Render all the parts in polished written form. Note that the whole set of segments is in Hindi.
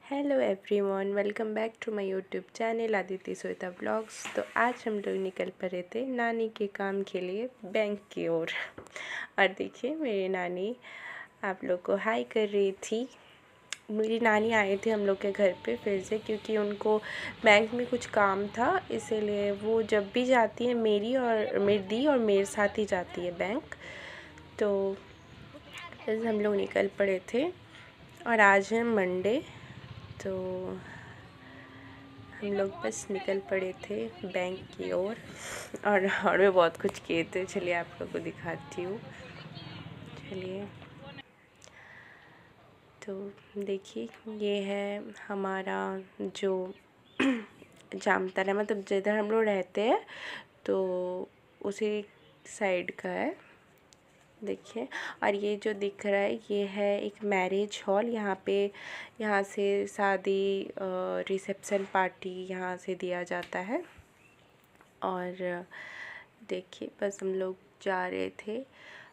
Hello everyone, welcome back to my YouTube channel Aditya Shweta vlogs. तो आज हम लोग निकल पड़े थे नानी के काम के लिए बैंक की ओर। और देखिए मेरी नानी आप लोग को हाय कर रही थी। मेरी नानी आए थे हम लोग के घर पे फिर से, क्योंकि उनको बैंक में कुछ काम था, इसीलिए वो जब भी जाती है मेरी दी और मेरे साथ ही जाती है बैंक। तो बस हम लोग निकल पड़े थे और आज है मंडे, तो हम लोग बस निकल पड़े थे बैंक की ओर और भी बहुत कुछ किए थे। चलिए आप लोग को दिखाती हूँ। चलिए, तो देखिए ये है हमारा जो जामताड़ा, मतलब जिधर हम लोग रहते हैं तो उसी साइड का है। देखिए, और ये जो दिख रहा है ये है एक मैरिज हॉल। यहाँ से शादी रिसेप्शन पार्टी यहाँ से दिया जाता है। और देखिए बस हम लोग जा रहे थे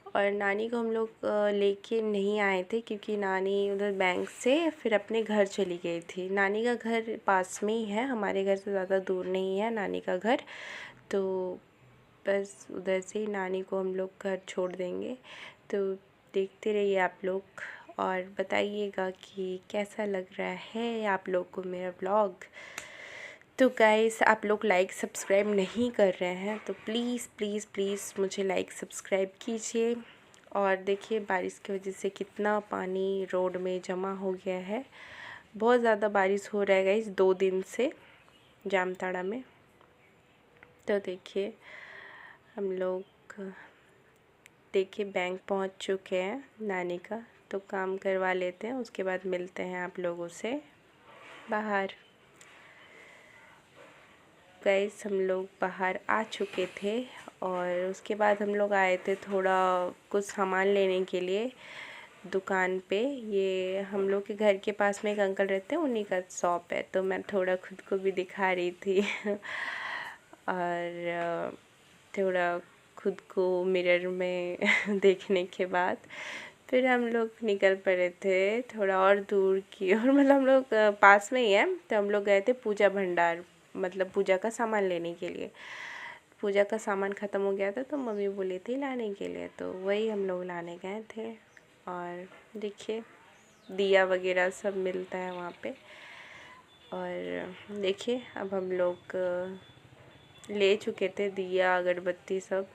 और नानी को हम लोग लेके नहीं आए थे, क्योंकि नानी उधर बैंक से फिर अपने घर चली गई थी। नानी का घर पास में ही है, हमारे घर से ज़्यादा दूर नहीं है नानी का घर, तो बस उधर से ही नानी को हम लोग घर छोड़ देंगे। तो देखते रहिए आप लोग और बताइएगा कि कैसा लग रहा है आप लोग को मेरा ब्लॉग। तो गाइस, आप लोग लाइक सब्सक्राइब नहीं कर रहे हैं तो प्लीज़ प्लीज़ प्लीज़ मुझे लाइक सब्सक्राइब कीजिए। और देखिए बारिश की वजह से कितना पानी रोड में जमा हो गया है। बहुत ज़्यादा बारिश हो रहा है गाइस 2 दिन से जामताड़ा में। तो देखिए हम लोग बैंक पहुंच चुके हैं नानी का, तो काम करवा लेते हैं, उसके बाद मिलते हैं आप लोगों से बाहर। गाइस हम लोग बाहर आ चुके थे और उसके बाद हम लोग आए थे थोड़ा कुछ सामान लेने के लिए दुकान पे। ये हम लोग के घर के पास में एक अंकल रहते हैं, उन्हीं का शॉप है, तो मैं थोड़ा खुद को भी दिखा रही थी और थोड़ा खुद को मिरर में देखने के बाद फिर हम लोग निकल पड़े थे थोड़ा और दूर की ओर। मतलब हम लोग पास में ही है, तो हम लोग गए थे पूजा भंडार, मतलब पूजा का सामान लेने के लिए। पूजा का सामान ख़त्म हो गया था तो मम्मी बोली थी लाने के लिए, तो वही हम लोग लाने गए थे। और देखिए दिया वगैरह सब मिलता है वहाँ पे। और देखिए अब हम लोग ले चुके थे दिया अगरबत्ती सब।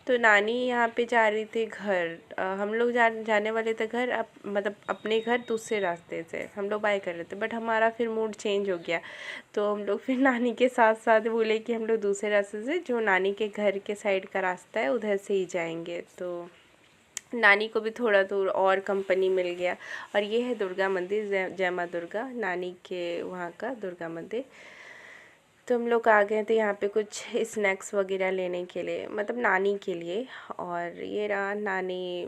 तो नानी यहाँ पे जा रही थी घर, हम लोग जाने वाले थे घर, मतलब अपने घर दूसरे रास्ते से हम लोग बाय कर रहे थे, बट हमारा फिर मूड चेंज हो गया। तो हम लोग फिर नानी के साथ साथ बोले कि हम लोग दूसरे रास्ते से, जो नानी के घर के साइड का रास्ता है उधर से ही जाएंगे। तो नानी को भी थोड़ा दूर और कंपनी मिल गया। और ये है दुर्गा मंदिर, जय माँ दुर्गा, नानी के वहाँ का दुर्गा मंदिर। तो हम लोग आ गए थे यहाँ पे कुछ स्नैक्स वगैरह लेने के लिए, मतलब नानी के लिए। और ये रहा नानी,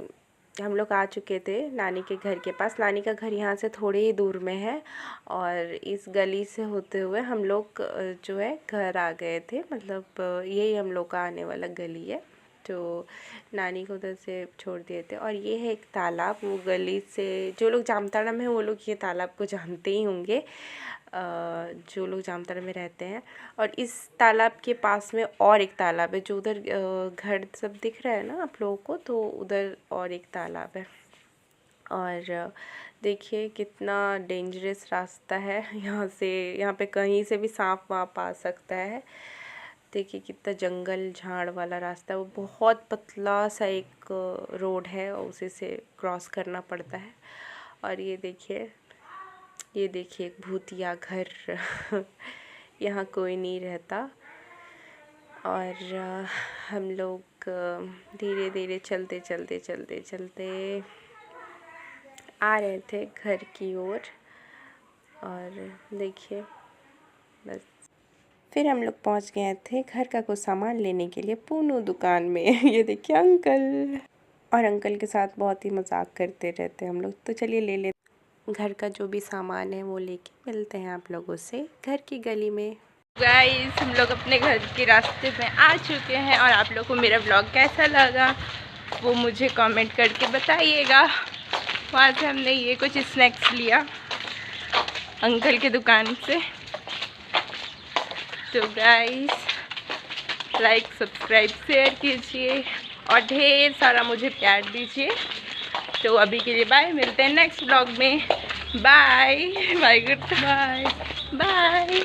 हम लोग आ चुके थे नानी के घर के पास। नानी का घर यहाँ से थोड़े ही दूर में है और इस गली से होते हुए हम लोग जो है घर आ गए थे, मतलब यही हम लोग का आने वाला गली है। तो नानी को उधर से छोड़ दिए थे। और ये है एक तालाब, वो गली से जो लोग जामताड़ा में हैं वो लोग ये तालाब को जानते ही होंगे, जो लोग जामताड़ा में रहते हैं। और इस तालाब के पास में और एक तालाब है, जो उधर घर सब दिख रहा है ना आप लोगों को, तो उधर और एक तालाब है। और देखिए कितना डेंजरस रास्ता है यहाँ पे कहीं से भी सांप वाप आ सकता है। देखिए कितना जंगल झाड़ वाला रास्ता है, वो बहुत पतला सा एक रोड है और उसी से क्रॉस करना पड़ता है। और ये देखिए एक भूतिया घर यहाँ कोई नहीं रहता। और हम लोग धीरे धीरे चलते आ रहे थे घर की ओर। और देखिए बस फिर हम लोग पहुंच गए थे घर का कुछ सामान लेने के लिए पूनू दुकान में। ये देखिए अंकल, और अंकल के साथ बहुत ही मजाक करते रहते हम लोग। तो चलिए ले लेते घर का जो भी सामान है वो लेके मिलते हैं आप लोगों से घर की गली में। गाइस हम लोग अपने घर के रास्ते में आ चुके हैं और आप लोग को मेरा ब्लॉग कैसा लगा वो मुझे कमेंट करके बताइएगा। वहाँ से हमने ये कुछ स्नैक्स लिया अंकल की दुकान से। तो गाइस लाइक सब्सक्राइब शेयर कीजिए और ढेर सारा मुझे प्यार दीजिए। तो अभी के लिए बाय, मिलते हैं नेक्स्ट ब्लॉग में। Bye bye, goodbye bye.